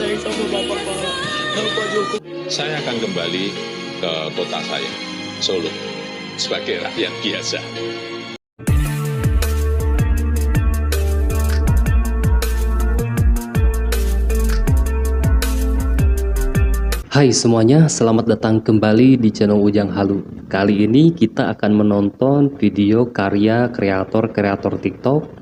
sayang sama Bapak, Pak. Pak Jokowi. Saya akan kembali ke kota saya, Solo, sebagai rakyat biasa. Hai semuanya, selamat datang kembali di channel Ujang Halu. Kali ini kita akan menonton video karya kreator TikTok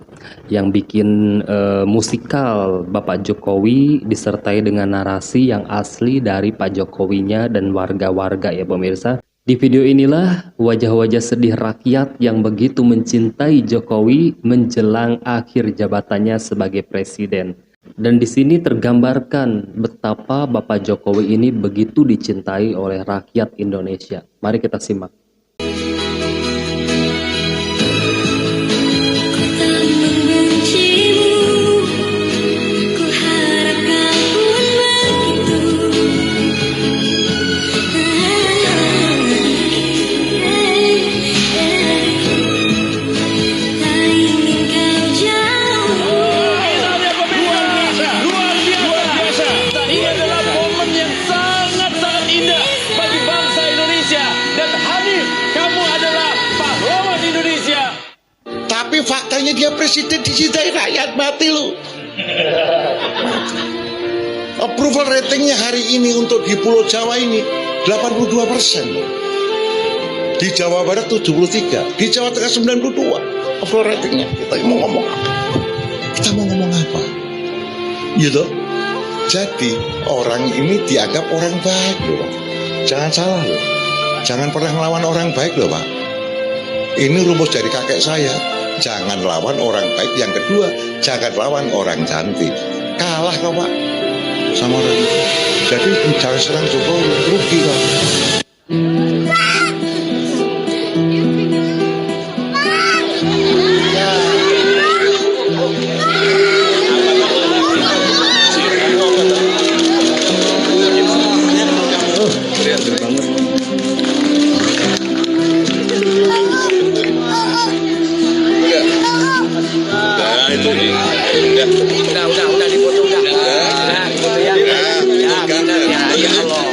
yang bikin musikal Bapak Jokowi disertai dengan narasi yang asli dari Pak Jokowinya dan warga-warga ya pemirsa. Di video inilah wajah-wajah sedih rakyat yang begitu mencintai Jokowi menjelang akhir jabatannya sebagai presiden. Dan di sini tergambarkan betapa Bapak Jokowi ini begitu dicintai oleh rakyat Indonesia. Mari kita simak. Tapi faktanya dia presiden dicintai rakyat, mati lu. Approval ratingnya hari ini untuk di Pulau Jawa ini 82%. Di Jawa Barat 73, di Jawa Tengah 92 approval ratingnya. Kita mau ngomong apa? Kita mau ngomong apa? Gitu. Jadi orang ini dianggap orang baik loh, Pak. Jangan salah loh. Jangan pernah melawan orang baik loh, Pak. Ini rumus dari kakek saya. Jangan lawan orang baik. Yang kedua, jangan lawan orang cantik. Kalah kau, Pak, sama orang itu. Jadi jangan serang Jokowi, rugi kau. Udah dipoto udah. Nah, gitu ya. Ya, benar ya. Ya Allah.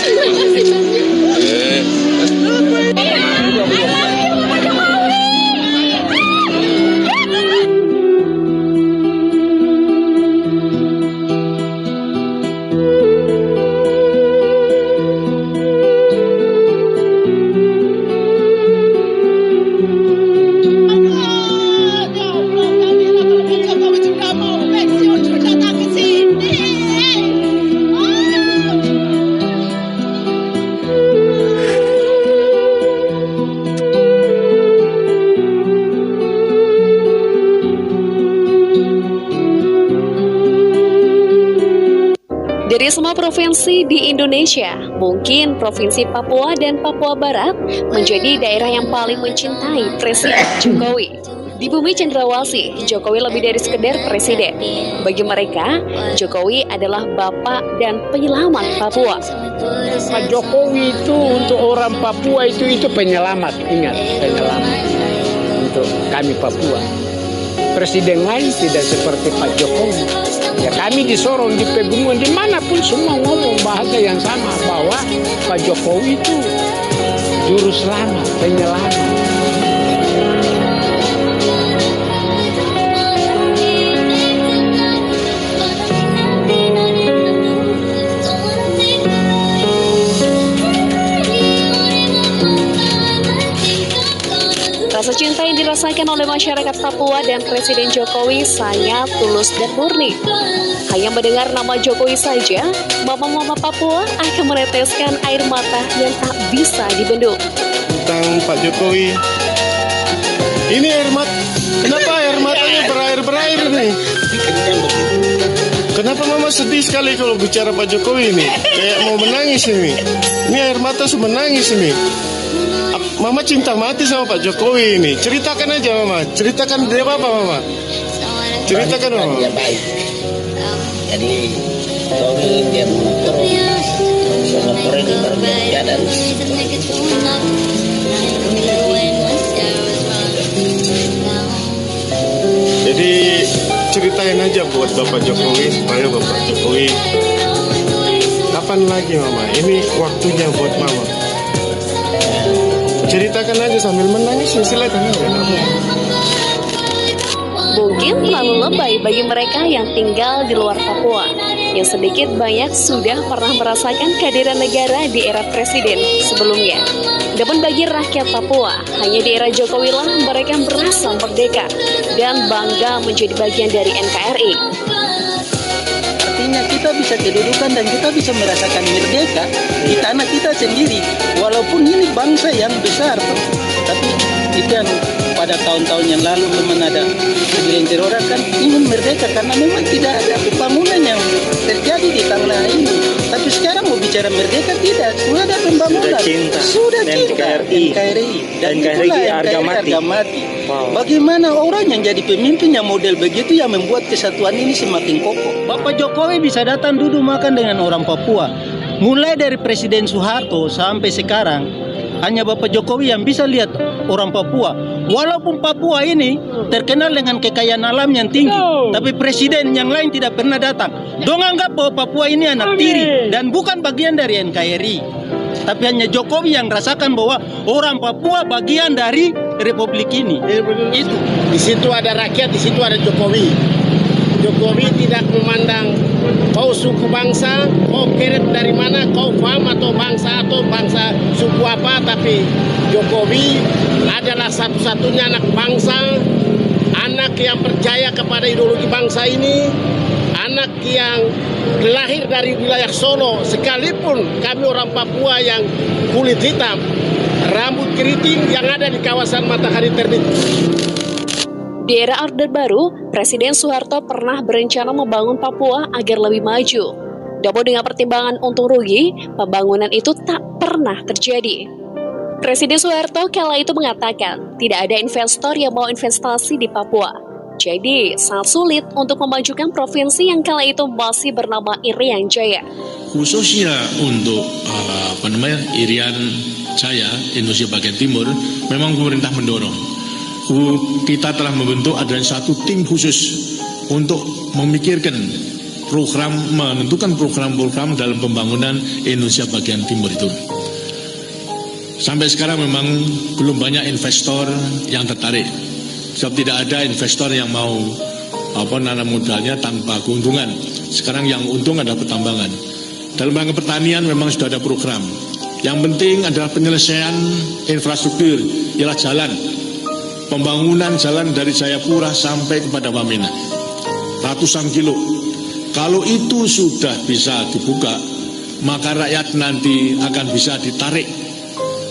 Dari semua provinsi di Indonesia, mungkin Provinsi Papua dan Papua Barat menjadi daerah yang paling mencintai Presiden Jokowi. Di bumi cendrawasih, Jokowi lebih dari sekedar presiden. Bagi mereka, Jokowi adalah bapak dan penyelamat Papua. Pak Jokowi itu untuk orang Papua itu penyelamat, ingat, penyelamat untuk kami Papua. Presiden lain tidak seperti Pak Jokowi. Ya kami di Sorong, di Pegunungan, dimanapun semua ngomong bahasa yang sama bahwa Pak Jokowi itu juru selamat, penyelamat. Rasa cinta yang dirasakan oleh masyarakat Papua dan Presiden Jokowi sangat tulus dan murni. Hanya mendengar nama Jokowi saja, mama-mama Papua akan meneteskan air mata yang tak bisa dibendung. Tentang Pak Jokowi, ini air mata. Kenapa air matanya berair-berair nih? Kenapa mama sedih sekali kalau bicara Pak Jokowi ini? Kayak mau menangis ini. Ini air mata sudah menangis ini. Mama cinta mati sama Pak Jokowi ini. Ceritakan aja Mama. Ceritakan dia apa Mama? Ceritakan Mama. Dia baik. Jadi Jokowi dia terus Singapura ini berbeda dan jadi ceritain aja buat Bapak Jokowi supaya Bapak Jokowi Kapan lagi Mama? Ini waktunya buat Mama. Ceritakan aja sambil menangis, silakan aja. Mungkin terlalu lebay bagi mereka yang tinggal di luar Papua, yang sedikit banyak sudah pernah merasakan kehadiran negara di era presiden sebelumnya. Namun bagi rakyat Papua, hanya di era Jokowi lah mereka merasa merdeka dan bangga menjadi bagian dari NKRI. Artinya kita bisa kedudukan dan kita bisa merasakan merdeka di tanah kita sendiri. Walaupun ini bangsa yang besar, tapi itu yang pada tahun-tahun yang lalu teman ada segelintir orang kan ingin merdeka karena memang tidak ada pembangunan yang terjadi di tanah ini. Tapi sekarang mau bicara merdeka tidak, sudah ada pembangunan, sudah cinta NKRI dan itulah harga mati. Wow. Bagaimana orang yang jadi pemimpin yang model begitu yang membuat kesatuan ini semakin kokoh. Bapak Jokowi bisa datang duduk makan dengan orang Papua, mulai dari Presiden Soeharto sampai sekarang. Hanya Bapak Jokowi yang bisa lihat orang Papua. Walaupun Papua ini terkenal dengan kekayaan alam yang tinggi, tapi presiden yang lain tidak pernah datang. Dong anggap bahwa Papua ini anak tiri dan bukan bagian dari NKRI. Tapi hanya Jokowi yang rasakan bahwa orang Papua bagian dari Republik ini. Itu. Di situ ada rakyat, di situ ada Jokowi. Jokowi tidak memandang kau suku bangsa, kau keret dari mana, kau paham atau bangsa suku apa, tapi Jokowi adalah satu-satunya anak bangsa, anak yang percaya kepada ideologi bangsa ini, anak yang lahir dari wilayah Solo, sekalipun kami orang Papua yang kulit hitam, rambut keriting yang ada di kawasan matahari terbit. Di era Orde Baru, Presiden Soeharto pernah berencana membangun Papua agar lebih maju. Namun dengan pertimbangan untung rugi, pembangunan itu tak pernah terjadi. Presiden Soeharto kala itu mengatakan tidak ada investor yang mau investasi di Papua. Jadi sangat sulit untuk memajukan provinsi yang kala itu masih bernama Irian Jaya. Khususnya untuk Irian Jaya, Indonesia bagian timur, memang pemerintah mendorong. Kita telah membentuk ada satu tim khusus untuk memikirkan program, menentukan program-program dalam pembangunan Indonesia bagian timur itu. Sampai sekarang memang belum banyak investor yang tertarik. Sebab tidak ada investor yang mau nanam modalnya tanpa keuntungan. Sekarang yang untung adalah pertambangan. Dalam rangka pertanian memang sudah ada program. Yang penting adalah penyelesaian infrastruktur, ialah jalan. Pembangunan jalan dari Jayapura sampai kepada Wamena, ratusan kilo. Kalau itu sudah bisa dibuka, maka rakyat nanti akan bisa ditarik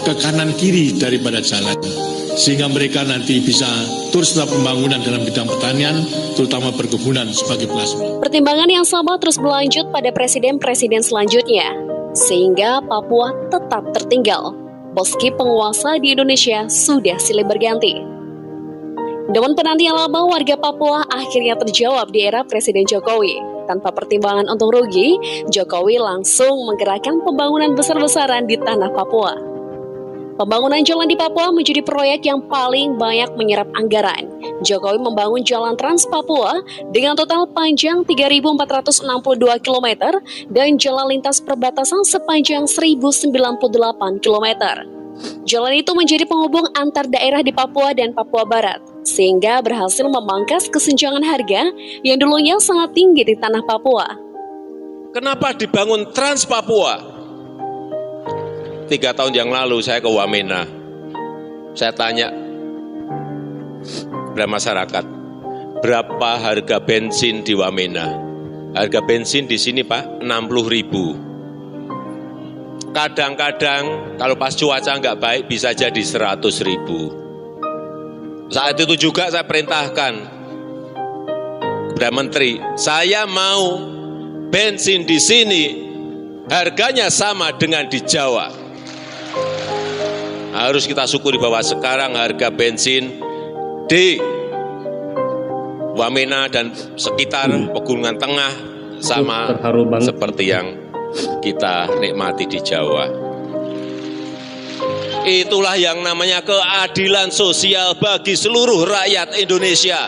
ke kanan kiri daripada jalan, sehingga mereka nanti bisa terus dalam pembangunan dalam bidang pertanian, terutama perkebunan sebagai plasma. Pertimbangan yang sama terus berlanjut pada presiden-presiden selanjutnya, sehingga Papua tetap tertinggal, meski penguasa di Indonesia sudah silih berganti. Namun penantian lama warga Papua akhirnya terjawab di era Presiden Jokowi. Tanpa pertimbangan untung rugi, Jokowi langsung menggerakkan pembangunan besar-besaran di tanah Papua. Pembangunan jalan di Papua menjadi proyek yang paling banyak menyerap anggaran. Jokowi membangun jalan Trans Papua dengan total panjang 3.462 km dan jalan lintas perbatasan sepanjang 1.098 km. Jalan itu menjadi penghubung antar daerah di Papua dan Papua Barat, sehingga berhasil memangkas kesenjangan harga yang dulunya sangat tinggi di tanah Papua. Kenapa dibangun Trans Papua? 3 tahun yang lalu saya ke Wamena. Saya tanya kepada masyarakat, berapa harga bensin di Wamena? Harga bensin di sini Pak, 60.000. Kadang-kadang kalau pas cuaca nggak baik bisa jadi 100.000. Saat itu juga saya perintahkan kepada menteri, saya mau bensin di sini harganya sama dengan di Jawa. Harus kita syukuri bahwa sekarang harga bensin di Wamena dan sekitar Pegunungan Tengah sama seperti yang kita nikmati di Jawa. Itulah yang namanya keadilan sosial bagi seluruh rakyat Indonesia.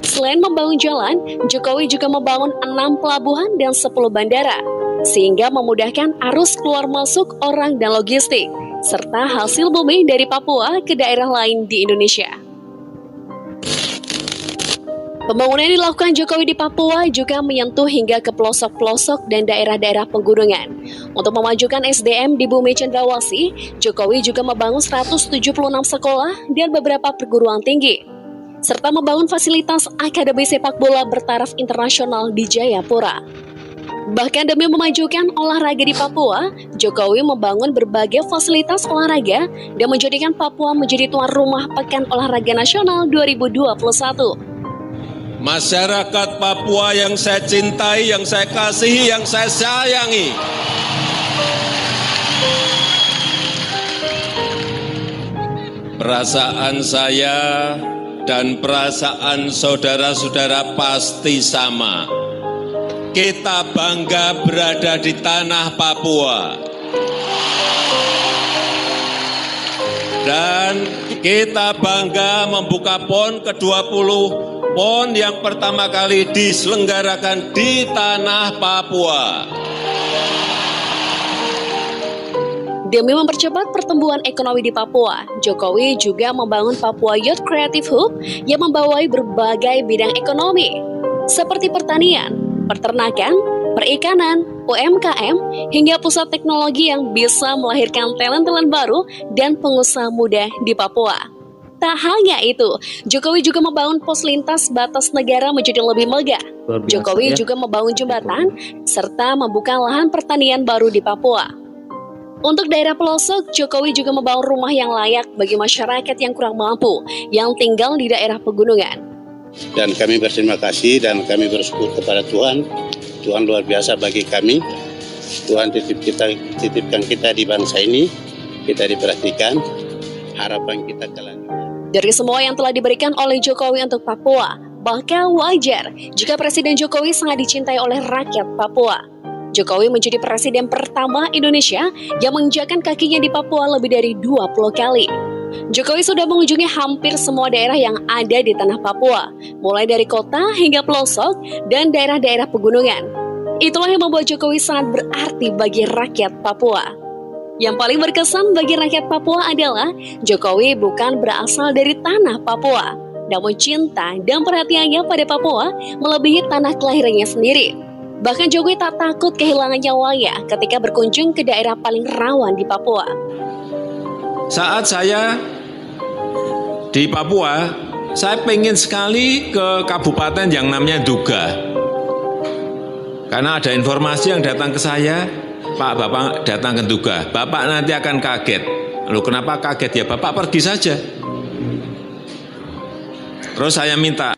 Selain membangun membangun jalan, Jokowi juga membangun 6 pelabuhan dan 10 bandara, sehingga memudahkan arus keluar masuk orang dan logistik, serta hasil bumi dari Papua ke daerah lain di Indonesia. Pembangunan yang dilakukan Jokowi di Papua juga menyentuh hingga ke pelosok-pelosok dan daerah-daerah pegunungan. Untuk memajukan SDM di Bumi Cendrawasih, Jokowi juga membangun 176 sekolah dan beberapa perguruan tinggi, serta membangun fasilitas akademi sepak bola bertaraf internasional di Jayapura. Bahkan demi memajukan olahraga di Papua, Jokowi membangun berbagai fasilitas olahraga dan menjadikan Papua menjadi tuan rumah Pekan Olahraga Nasional 2021. Masyarakat Papua yang saya cintai, yang saya kasihi, yang saya sayangi. Perasaan saya dan perasaan saudara-saudara pasti sama. Kita bangga berada di tanah Papua. Dan kita bangga membuka PON ke-20, PON yang pertama kali diselenggarakan di tanah Papua. Demi mempercepat pertumbuhan ekonomi di Papua, Jokowi juga membangun Papua Youth Creative Hub yang membawai berbagai bidang ekonomi, seperti pertanian, peternakan, perikanan, UMKM, hingga pusat teknologi yang bisa melahirkan talent-talent baru dan pengusaha muda di Papua. Tak hanya itu, Jokowi juga membangun pos lintas batas negara menjadi lebih megah. Jokowi juga membangun jembatan, serta membuka lahan pertanian baru di Papua. Untuk daerah pelosok, Jokowi juga membangun rumah yang layak bagi masyarakat yang kurang mampu, yang tinggal di daerah pegunungan. Dan kami berterima kasih dan kami bersyukur kepada Tuhan. Tuhan luar biasa bagi kami. Tuhan titipkan kita di bangsa ini, kita diperhatikan, harapan kita kelanjutan. Dari semua yang telah diberikan oleh Jokowi untuk Papua, bahkan wajar jika Presiden Jokowi sangat dicintai oleh rakyat Papua. Jokowi menjadi presiden pertama Indonesia yang menginjakkan kakinya di Papua lebih dari 20 kali. Jokowi sudah mengunjungi hampir semua daerah yang ada di tanah Papua, mulai dari kota hingga pelosok dan daerah-daerah pegunungan. Itulah yang membuat Jokowi sangat berarti bagi rakyat Papua. Yang paling berkesan bagi rakyat Papua adalah Jokowi bukan berasal dari tanah Papua, namun cinta dan perhatiannya pada Papua melebihi tanah kelahirannya sendiri. Bahkan Jokowi tak takut kehilangan nyawanya ketika berkunjung ke daerah paling rawan di Papua. Saat saya di Papua, saya pengen sekali ke kabupaten yang namanya Duga. Karena ada informasi yang datang ke saya, Pak, Bapak datang ke Duga, Bapak nanti akan kaget. Lalu kenapa kaget? Ya Bapak pergi saja. Terus saya minta,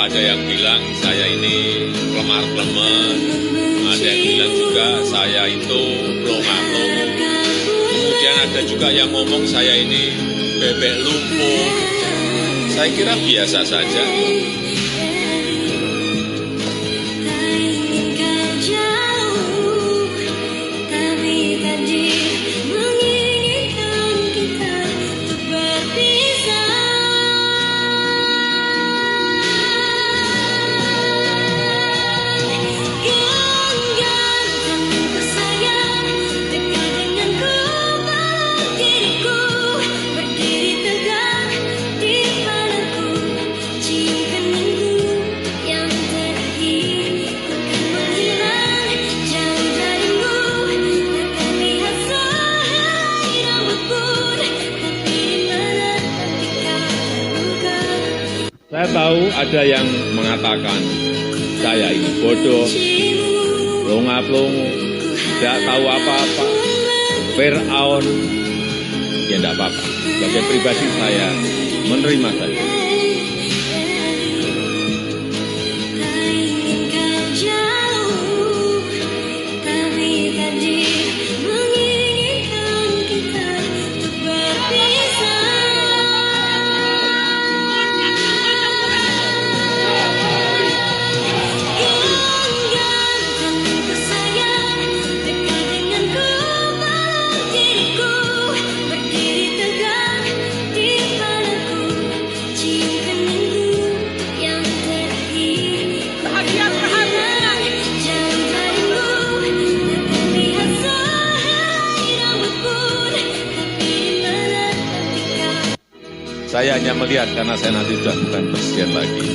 ada yang bilang saya ini lemar-lemah, ada yang bilang juga saya itu plonga-plongo. Kemudian ada juga yang ngomong saya ini bebek lumpuh. Saya kira biasa saja. Saya tahu ada yang mengatakan saya ini bodoh, longa-plongo, tidak tahu apa-apa, Fir'aun. Ya tidak apa-apa. Sebagai pribadi saya menerima saja. Saya hanya melihat karena saya nanti sudah bukan presiden lagi.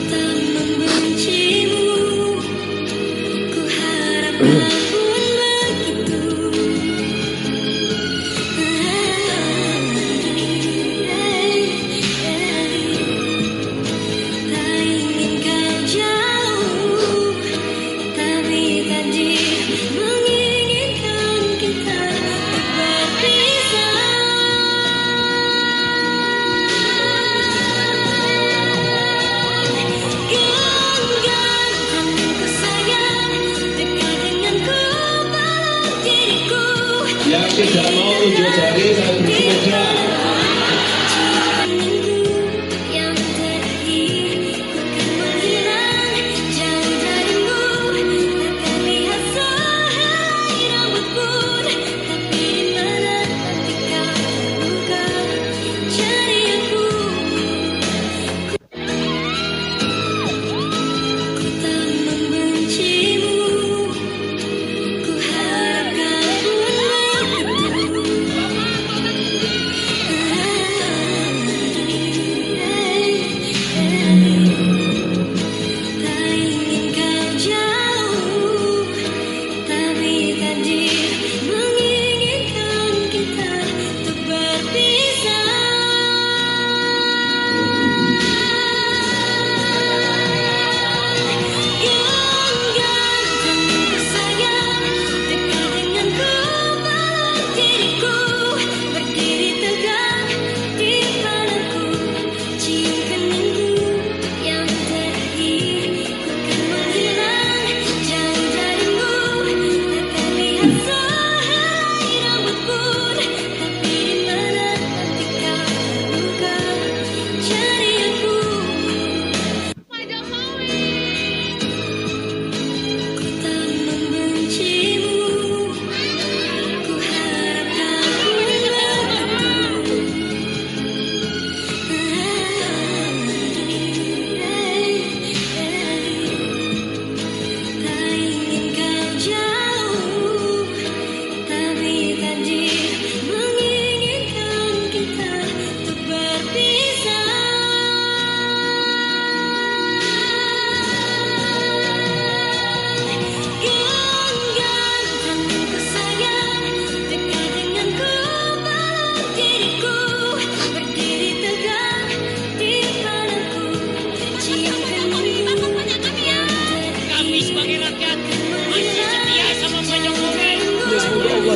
Yang tidak mau tunjuk jari saya bersepeda.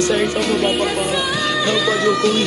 Sayang sama Bapak Jokowi.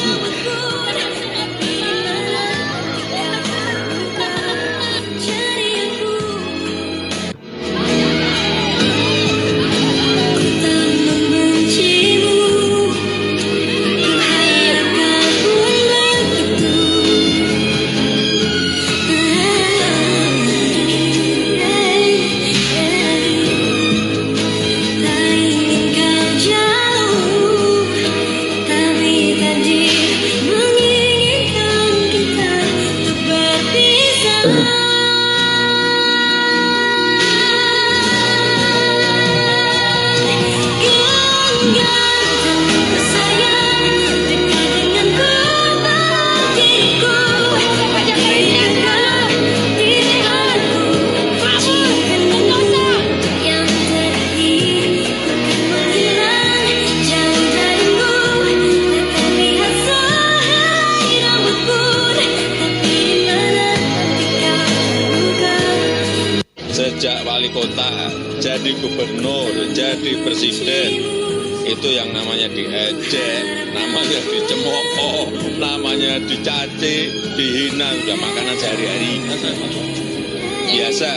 sejak wali kota, jadi gubernur, jadi presiden, itu yang namanya diejek, namanya dicemooh, namanya dicaci, dihina, udah makanan sehari-hari. Biasa.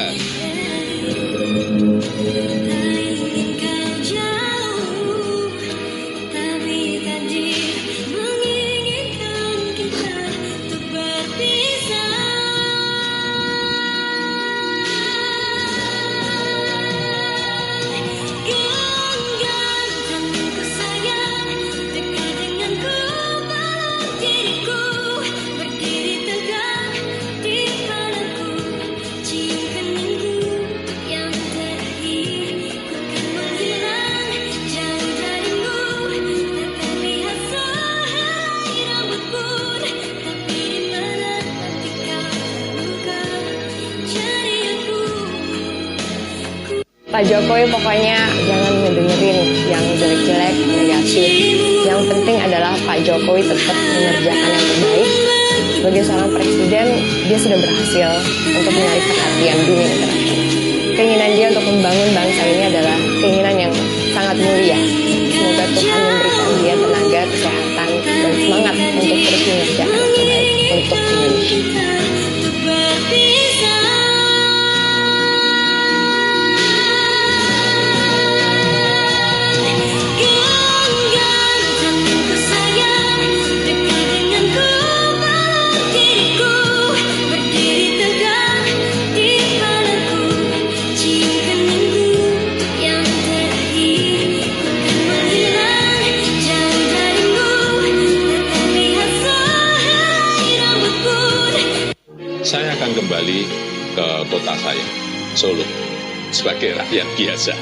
Pak Jokowi pokoknya jangan ngedengerin yang jelek-jelek, negatif. Yang penting adalah Pak Jokowi tetap mengerjakan yang terbaik. Sebagai seorang presiden, dia sudah berhasil untuk menarik perhatian dunia internasional. Keinginan dia untuk membangun bangsa ini adalah keinginan yang sangat mulia. Semoga Tuhan memberikan dia tenaga, kesehatan, dan semangat untuk terus mengerjakan yang terbaik untuk Indonesia. Saya akan kembali ke kota saya, Solo, sebagai rakyat biasa.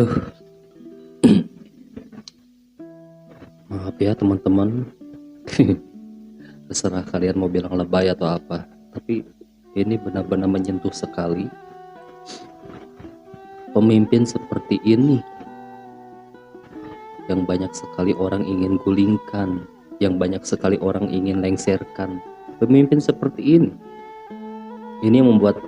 Aduh. Maaf ya teman-teman. Terserah kalian mau bilang lebay atau apa, tapi ini benar-benar menyentuh sekali. Pemimpin seperti ini yang banyak sekali orang ingin gulingkan, yang banyak sekali orang ingin lengserkan. Pemimpin seperti ini yang membuat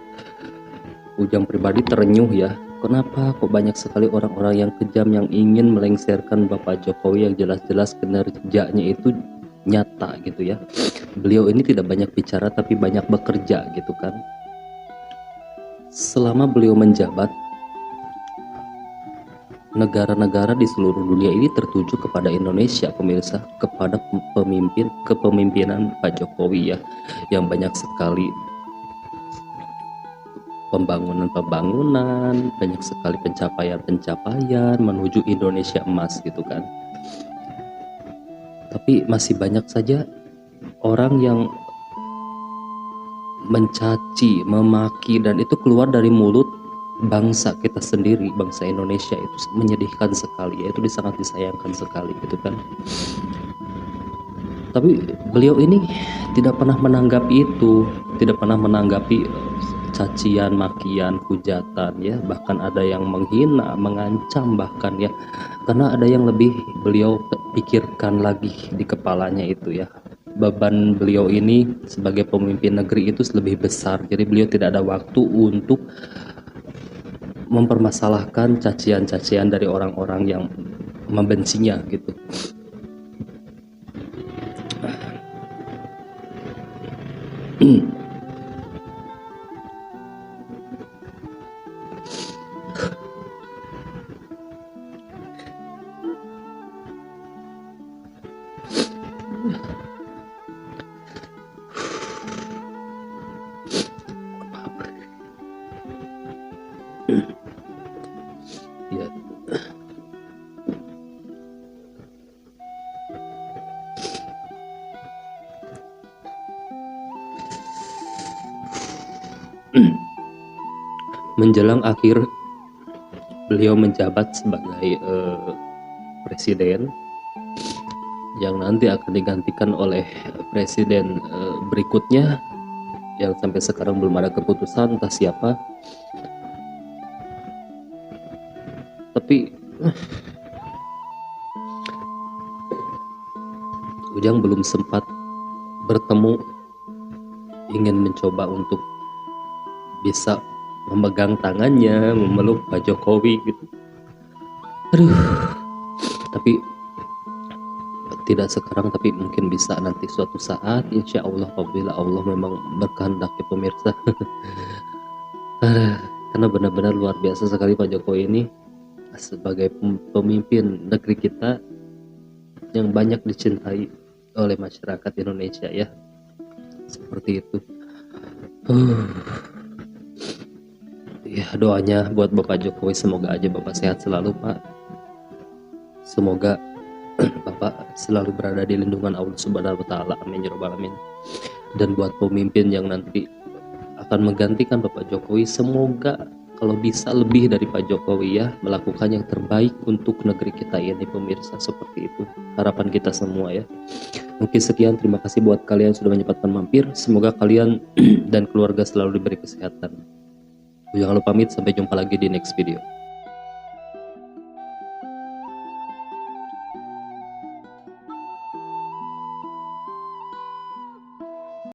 Ujang pribadi terenyuh ya. Kenapa kok banyak sekali orang-orang yang kejam yang ingin melengsarkan Bapak Jokowi yang jelas-jelas kinerjanya itu nyata gitu ya. Beliau ini tidak banyak bicara tapi banyak bekerja gitu kan. Selama beliau menjabat, negara-negara di seluruh dunia ini tertuju kepada Indonesia, pemirsa, kepada kepemimpinan Pak Jokowi ya, yang banyak sekali pembangunan, banyak sekali pencapaian menuju Indonesia emas gitu kan. Tapi masih banyak saja orang yang mencaci, memaki, dan itu keluar dari mulut bangsa kita sendiri, bangsa Indonesia. Itu menyedihkan sekali ya, itu sangat disayangkan sekali gitu kan. Tapi beliau ini tidak pernah menanggapi itu, tidak pernah menanggapi cacian, makian, hujatan ya, bahkan ada yang menghina, mengancam bahkan ya, karena ada yang lebih beliau pikirkan lagi di kepalanya itu ya. Beban beliau ini sebagai pemimpin negeri itu lebih besar, jadi beliau tidak ada waktu untuk mempermasalahkan cacian-cacian dari orang-orang yang membencinya gitu. Ya. menjelang akhir beliau menjabat sebagai presiden yang nanti akan digantikan oleh presiden berikutnya yang sampai sekarang belum ada keputusan entah siapa. Tapi Ujang belum sempat bertemu, ingin mencoba untuk bisa memegang tangannya, memeluk Pak Jokowi gitu. Aduh, tapi tidak sekarang, tapi mungkin bisa nanti suatu saat, insya Allah, apabila Allah memang berkehendak ya pemirsa. Karena benar-benar luar biasa sekali Pak Jokowi ini sebagai pemimpin negeri kita yang banyak dicintai oleh masyarakat Indonesia ya, seperti itu. Ya, doanya buat Bapak Jokowi, semoga aja Bapak sehat selalu Pak, semoga Bapak selalu berada di lindungan Allah Subhanahu wa Ta'ala, amin ya rabbal alamin. Dan buat pemimpin yang nanti akan menggantikan Bapak Jokowi, semoga kalau bisa lebih dari Pak Jokowi ya, melakukan yang terbaik untuk negeri kita ini pemirsa, seperti itu harapan kita semua ya. Mungkin sekian, terima kasih buat kalian yang sudah menyempatkan mampir, semoga kalian dan keluarga selalu diberi kesehatan. Jangan lupa pamit, sampai jumpa lagi di next video.